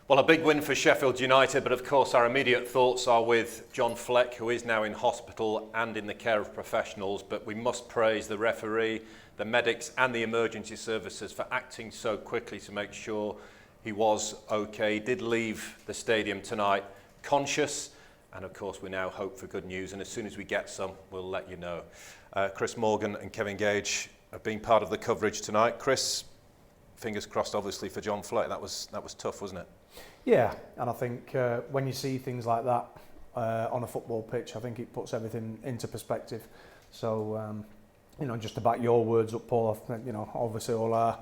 Well, a big win for Sheffield United, but of course our immediate thoughts are with John Fleck, who is now in hospital and in the care of professionals, but we must praise the referee, the medics and the emergency services for acting so quickly to make sure he was okay. He did leave the stadium tonight conscious, and of course we now hope for good news, and as soon as we get some, we'll let you know. Chris Morgan and Kevin Gage have been part of the coverage tonight. Chris, fingers crossed obviously for John Fleck. That was tough, wasn't it? Yeah, and I think when you see things like that on a football pitch, I think it puts everything into perspective. So, just to back your words up, Paul, obviously all our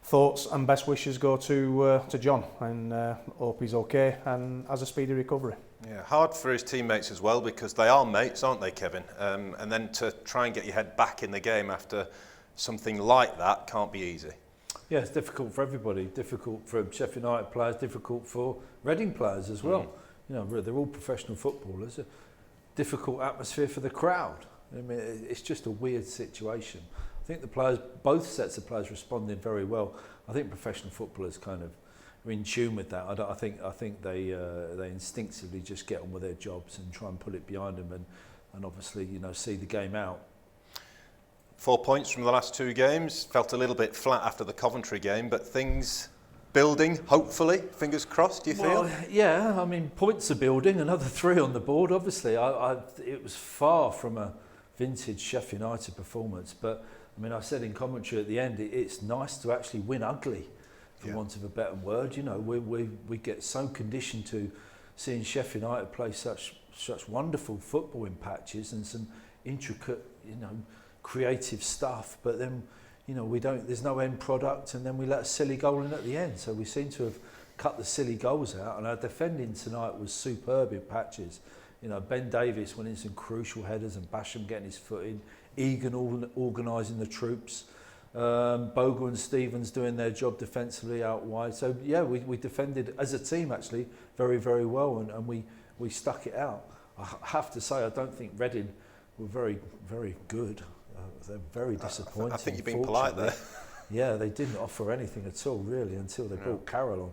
thoughts and best wishes go to John, and hope he's okay and has a speedy recovery. Yeah, hard for his teammates as well, because they are mates, aren't they, Kevin? And then to try and get your head back in the game after something like that can't be easy. Yeah, it's difficult for everybody. Difficult for Sheffield United players, difficult for Reading players as well. They're all professional footballers. A difficult atmosphere for the crowd. I mean, it's just a weird situation. I think the players, both sets of players, responded very well. I think professional footballers kind of are in tune with that. I think they instinctively just get on with their jobs and try and put it behind them, and obviously see the game out. 4 points from the last two games. Felt a little bit flat after the Coventry game, but things building, hopefully. Fingers crossed, do you feel? Yeah, I mean, points are building. Another 3 on the board, obviously. It was far from a vintage Sheffield United performance, but I mean, I said in commentary at the end, it's nice to actually win ugly, for want of a better word. We get so conditioned to seeing Sheffield United play such wonderful football in patches and some intricate, creative stuff, but then we don't, there's no end product, and then we let a silly goal in at the end. So we seem to have cut the silly goals out, and our defending tonight was superb in patches. Ben Davies winning some crucial headers and Basham getting his foot in, Egan organising the troops, Bogle and Stevens doing their job defensively out wide. So yeah, we defended as a team actually very, very well, and we stuck it out. I have to say, I don't think Reading were very, very good. They're very disappointing. I think you've been polite there. Yeah, they didn't offer anything at all, really, until they brought Carroll on.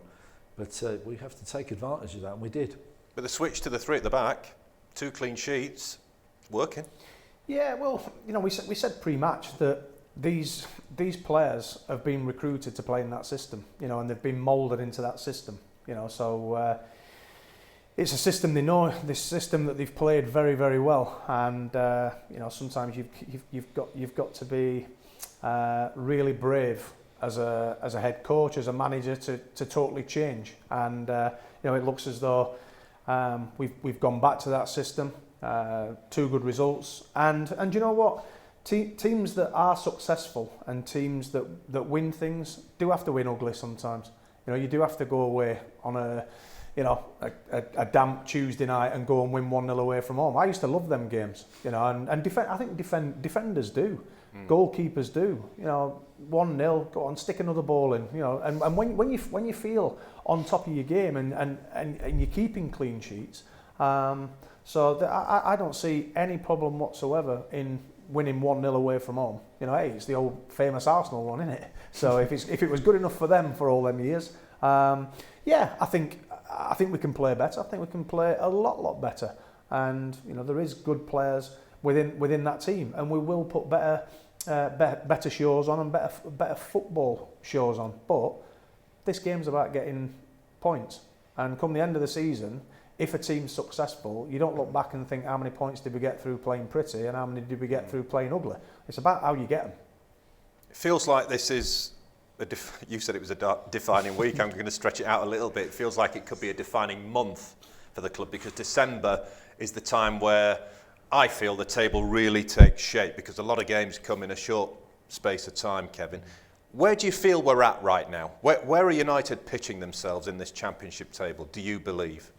But we have to take advantage of that, and we did. But the switch to the 3 at the back, 2 clean sheets, working. Yeah, well, we said pre-match that these players have been recruited to play in that system, and they've been moulded into that system, so it's a system they know, this system that they've played very, very well, and sometimes you've got to be really brave as a head coach, as a manager, to totally change, and it looks as though we've gone back to that system. 2 good results, and you know what, teams that are successful and teams that win things do have to win ugly sometimes. You do have to go away on a damp Tuesday night and go and win 1-0 away from home. I used to love them games, and defenders do, goalkeepers do. 1-0, go on, stick another ball in, and when you feel on top of your game and you're keeping clean sheets, so I don't see any problem whatsoever in winning 1-0 away from home. Hey, it's the old famous Arsenal one, isn't it? So if it was good enough for them for all them years, I think we can play better. I think we can play a lot better, and there is good players within that team, and we will put better shows on and better football shows on. But this game's about getting points, and come the end of the season, if a team's successful, you don't look back and think how many points did we get through playing pretty and how many did we get through playing ugly. It's about how you get them. It feels like this is you said it was a defining week. I'm going to stretch it out a little bit. It feels like it could be a defining month for the club, because December is the time where I feel the table really takes shape, because a lot of games come in a short space of time, Kevin. Where do you feel we're at right now? Where are United pitching themselves in this championship table, do you believe?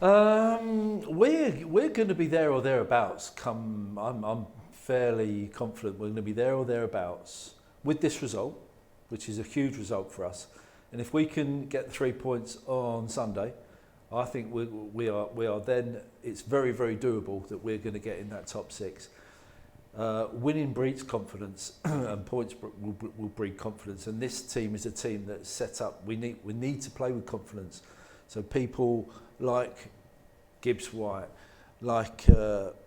We're going to be there or thereabouts. I'm fairly confident we're going to be there or thereabouts with this result, which is a huge result for us. And if we can get 3 points on Sunday, I think we are then. It's very, very doable that we're going to get in that top 6. Winning breeds confidence, and points will breed confidence. And this team is a team that's set up. We need to play with confidence. So people like Gibbs-White, like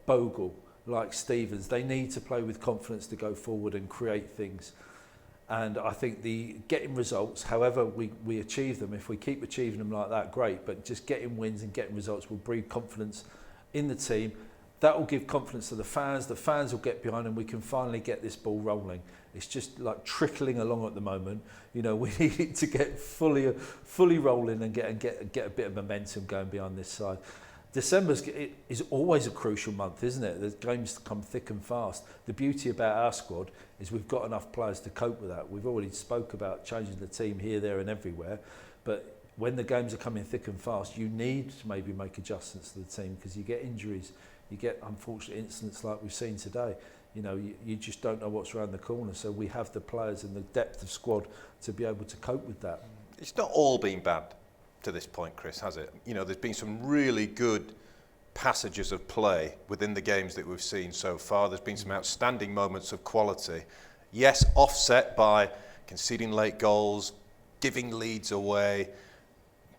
Bogle, like Stevens, they need to play with confidence to go forward and create things. And I think the getting results, however we achieve them, if we keep achieving them like that, great. But just getting wins and getting results will breed confidence in the team. That will give confidence to the fans. The fans will get behind, and we can finally get this ball rolling. It's just like trickling along at the moment. You know, we need it to get fully rolling and get a bit of momentum going behind this side. December is always a crucial month, isn't it? The games come thick and fast. The beauty about our squad is we've got enough players to cope with that. We've already spoke about changing the team here, there and everywhere. But when the games are coming thick and fast, you need to maybe make adjustments to the team, because you get injuries, you get unfortunate incidents like we've seen today. You know, you just don't know what's around the corner. So we have the players and the depth of squad to be able to cope with that. It's not all been bad to this point, Chris, has it? You know, there's been some really good passages of play within the games that we've seen so far. There's been some outstanding moments of quality. Yes, offset by conceding late goals, giving leads away,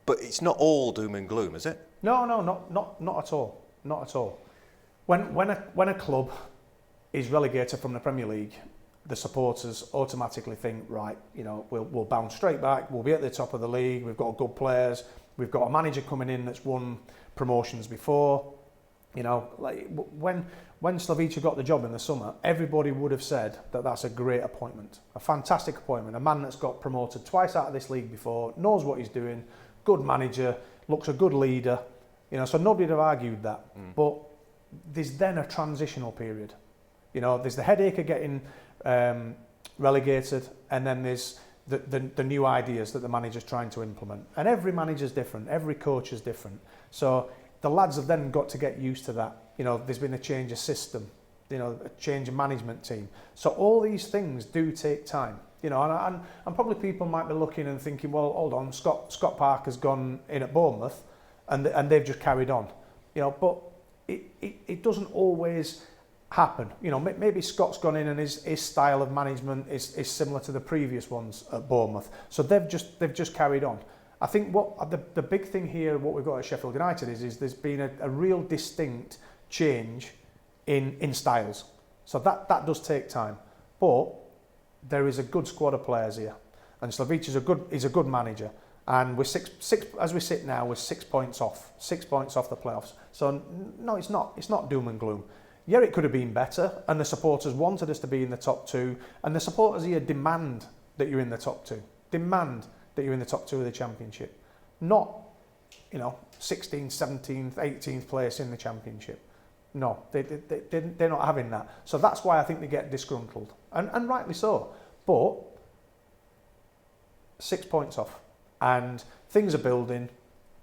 but it's not all doom and gloom, is it? No, not at all. Not at all. When a club is relegated from the Premier League, the supporters automatically think, right, you know, we'll bounce straight back, we'll be at the top of the league, we've got good players, we've got a manager coming in that's won promotions before. You know, like when Slavica got the job in the summer, everybody would have said that that's a great appointment, a fantastic appointment, a man that's got promoted twice out of this league before, knows what he's doing, good manager, looks a good leader, you know, so nobody would have argued that. But there's then a transitional period. You know, there's the headache of getting relegated, and then there's the new ideas that the manager's trying to implement. And every manager's different, every coach is different. So the lads have then got to get used to that. You know, there's been a change of system, you know, a change of management team. So all these things do take time. You know, and probably people might be looking and thinking, well, hold on, Scott Parker's gone in at Bournemouth, and they've just carried on. You know, but it doesn't always happen. You know, maybe Scott's gone in and his style of management is similar to the previous ones at Bournemouth. So they've just carried on. I think what the big thing here, what we've got at Sheffield United is there's been a real distinct change in styles. So that does take time. But there is a good squad of players here, and Slavica is a good manager. And we're six as we sit now, we're 6 points off the playoffs. So no, it's not doom and gloom. Yeah, it could have been better, and the supporters wanted us to be in the top two, and the supporters here demand that you're in the top two. Demand that you're in the top two of the Championship. Not, you know, 16th, 17th, 18th place in the Championship. No, they're not having that. So that's why I think they get disgruntled, and rightly so. But 6 points off, and things are building,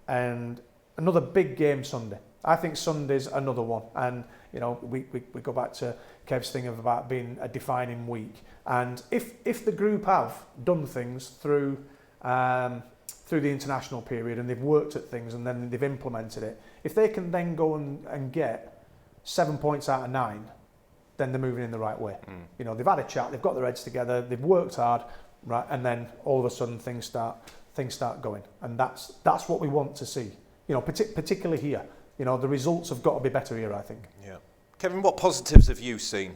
and another big game Sunday. I think Sunday's another one, and you know we go back to Kev's thing of about being a defining week. And if the group have done things through the international period, and they've worked at things, and then they've implemented it, if they can then go and get 7 points out of 9, then they're moving in the right way. You know, they've had a chat, they've got their heads together, they've worked hard, right, and then all of a sudden things start going, and that's what we want to see. You know, particularly here. You know, the results have got to be better here, I think. Yeah. Kevin, what positives have you seen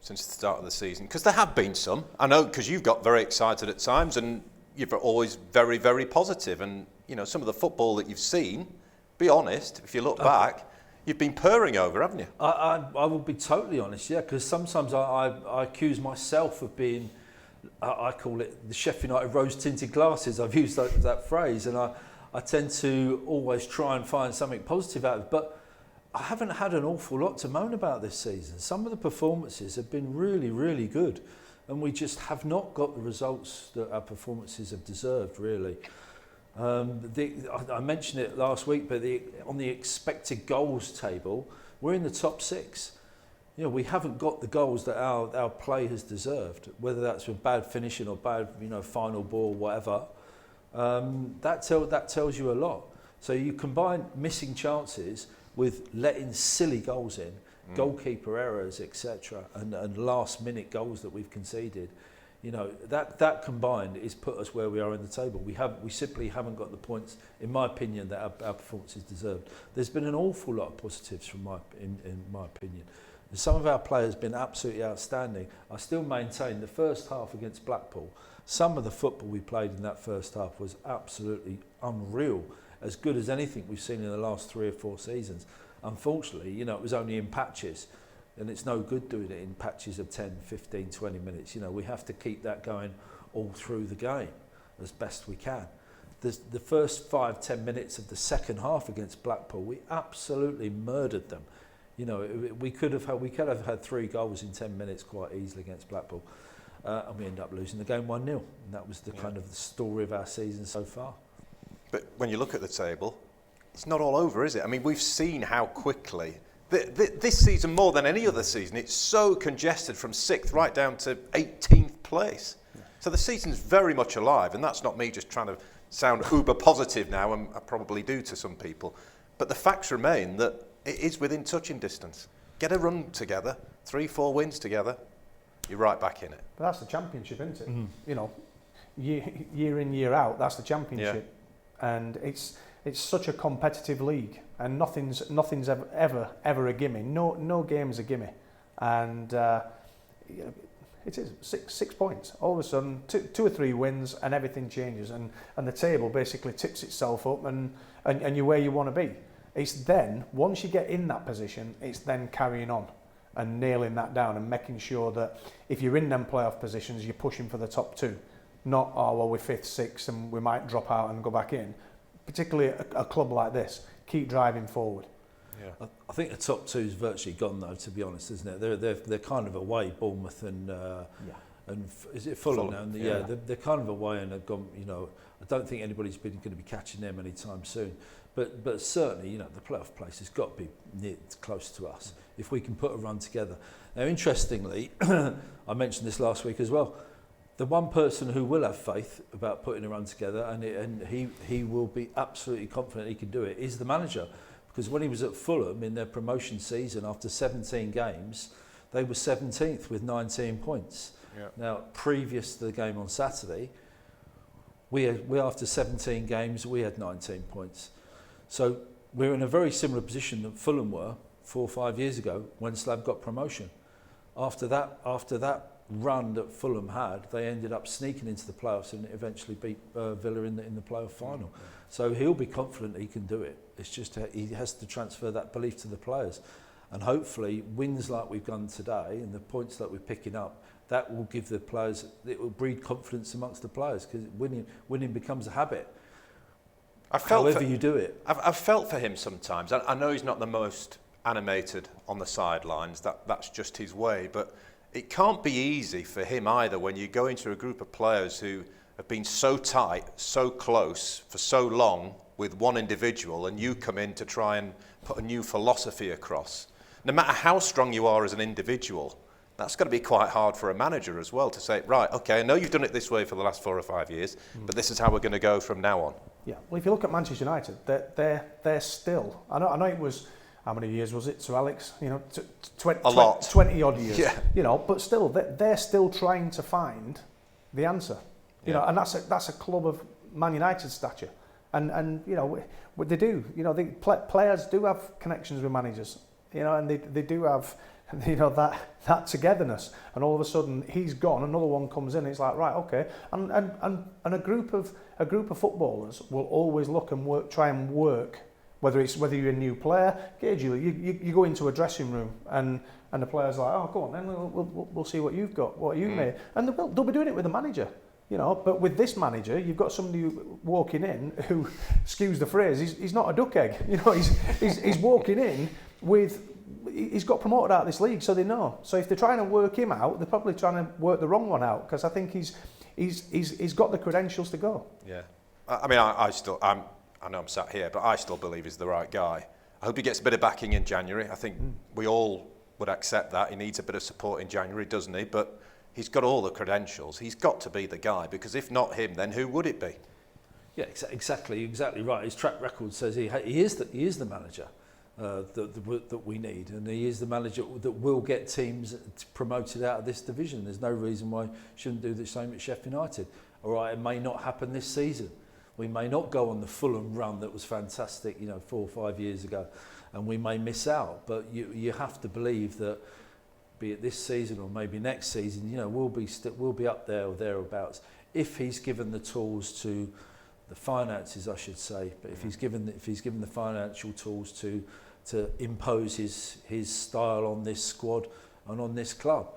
since the start of the season? Because there have been some. I know, because you've got very excited at times, and you're always very, very positive. And, you know, some of the football that you've seen, be honest, if you look back, you've been purring over, haven't you? I will be totally honest, yeah, because sometimes I accuse myself of being, I call it the Sheffield United rose-tinted glasses. I've used that phrase, and I tend to always try and find something positive out of it. But I haven't had an awful lot to moan about this season. Some of the performances have been really, really good, and we just have not got the results that our performances have deserved, really. I mentioned it last week, but on the expected goals table, we're in the top 6. You know, we haven't got the goals that our play has deserved, whether that's with bad finishing or bad, you know, final ball, whatever. That tells you a lot. So you combine missing chances with letting silly goals in. goalkeeper errors, etc., and last-minute goals that we've conceded. You know, that combined is put us where we are in the table. We simply haven't got the points, in my opinion, that our performances deserved. There's been an awful lot of positives in my opinion. Some of our players have been absolutely outstanding. I still maintain the first half against Blackpool, some of the football we played in that first half was absolutely unreal, as good as anything we've seen in the last 3 or 4 seasons. Unfortunately, you know, it was only in patches. And it's no good doing it in patches of 10, 15, 20 minutes. You know, we have to keep that going all through the game as best we can. The first 5, 10 minutes of the second half against Blackpool, we absolutely murdered them. You know, we could have had 3 goals in 10 minutes quite easily against Blackpool. And we ended up losing the game 1-0. And that was the kind of the story of our season so far. But when you look at the table, it's not all over, is it? I mean, we've seen how quickly... This season, more than any other season, it's so congested from 6th right down to 18th place. Yeah. So the season's very much alive, and that's not me just trying to sound uber positive now, and I probably do to some people. But the facts remain that it is within touching distance. Get a run together, 3, 4 wins together, you're right back in it. But that's the championship, isn't it? You know, year in, year out, that's the championship. Yeah. And it's such a competitive league. And nothing's ever a gimme. No game's a gimme, and it is 6 points. All of a sudden, 2 or 3 wins, and everything changes, and the table basically tips itself up, and you're where you want to be. It's then once you get in that position, it's then carrying on and nailing that down and making sure that if you're in them playoff positions, you're pushing for the top 2. Not we're 5th, 6th, and we might drop out and go back in. Particularly a club like this. Keep driving forward. Yeah. I think the top 2's virtually gone though, to be honest, isn't it? They're kind of away, Bournemouth and is it Fulham now? And they're kind of away and have gone. You know, I don't think anybody's going to be catching them anytime soon. But certainly, you know, the playoff place has got to be close to us if we can put a run together. Now, interestingly, I mentioned this last week as well. The one person who will have faith about putting a run together, and he will be absolutely confident he can do it, is the manager. Because when he was at Fulham in their promotion season, after 17 games, they were 17th with 19 points. Yeah. Now, previous to the game on Saturday, we after 17 games, we had 19 points. So we're in a very similar position that Fulham were 4 or 5 years ago when Slab got promotion. After that run that Fulham had, they ended up sneaking into the playoffs and eventually beat Villa in the playoff final. So he'll be confident he can do it. It's just he has to transfer that belief to the players, and hopefully wins like we've done today and the points that we're picking up, that will give the players, it will breed confidence amongst the players, because winning becomes a habit. However you do it. I've felt for him sometimes. I know he's not the most animated on the sidelines. That's just his way, but it can't be easy for him either when you go into a group of players who have been so tight, so close for so long with one individual, and you come in to try and put a new philosophy across. No matter how strong you are as an individual, that's got to be quite hard for a manager as well to say, right, okay, I know you've done it this way for the last 4 or 5 years, but this is how we're going to go from now on. Yeah, well, if you look at Manchester United, they're still, I know it was, how many years was it, Sir Alex? You know, 20 odd years. Yeah. You know, but still, they're still trying to find the answer. You know, and that's a club of Man United stature, and you know, what they do. You know, players do have connections with managers. You know, and they do have, you know, that togetherness. And all of a sudden, he's gone. Another one comes in. It's like, right, okay. And a group of footballers will always look and try and work. Whether you're a new player, Gage, you go into a dressing room and the player's like, oh, go on, then we'll see what you've got, what you made, and they'll be doing it with the manager, you know. But with this manager, you've got somebody walking in who, excuse the phrase, he's not a duck egg, you know. He's walking in with, he's got promoted out of this league, so they know. So if they're trying to work him out, they're probably trying to work the wrong one out, because I think he's got the credentials to go. Yeah, I mean, I know I'm sat here, but I still believe he's the right guy. I hope he gets a bit of backing in January. I think we all would accept that. He needs a bit of support in January, doesn't he? But he's got all the credentials. He's got to be the guy, because if not him, then who would it be? Yeah, exactly right. His track record says he is the manager. that we need, and he is the manager that will get teams promoted out of this division. There's no reason why he shouldn't do the same at Sheffield United. All right, it may not happen this season. We may not go on the Fulham run that was fantastic, 4 or 5 years ago, and we may miss out. But you have to believe that, be it this season or maybe next season, we'll be up there or thereabouts if he's given the tools to the finances, I should say. But if he's given the financial tools to impose his style on this squad and on this club.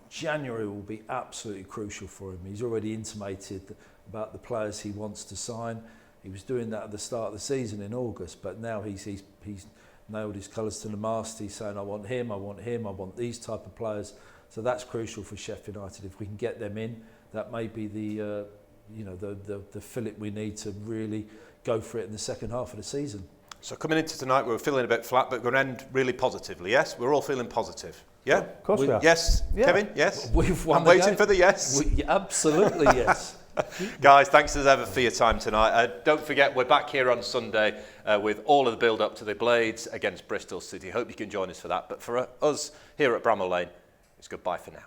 January will be absolutely crucial for him. He's already intimated about the players he wants to sign. He was doing that at the start of the season in August, but now he's nailed his colours to the mast. He's saying, I want him, I want these type of players. So that's crucial for Sheffield United. If we can get them in, that may be the fillip we need to really go for it in the second half of the season. So coming into tonight, we were feeling a bit flat, but we're going to end really positively, yes? We're all feeling positive. Yeah? Of course we are. Yes, Yeah. Kevin? Yes? We've won I'm the waiting game. for the yes. Absolutely yes. Guys, thanks as ever for your time tonight. Don't forget, we're back here on Sunday with all of the build-up to the Blades against Bristol City. Hope you can join us for that. But for us here at Bramall Lane, it's goodbye for now.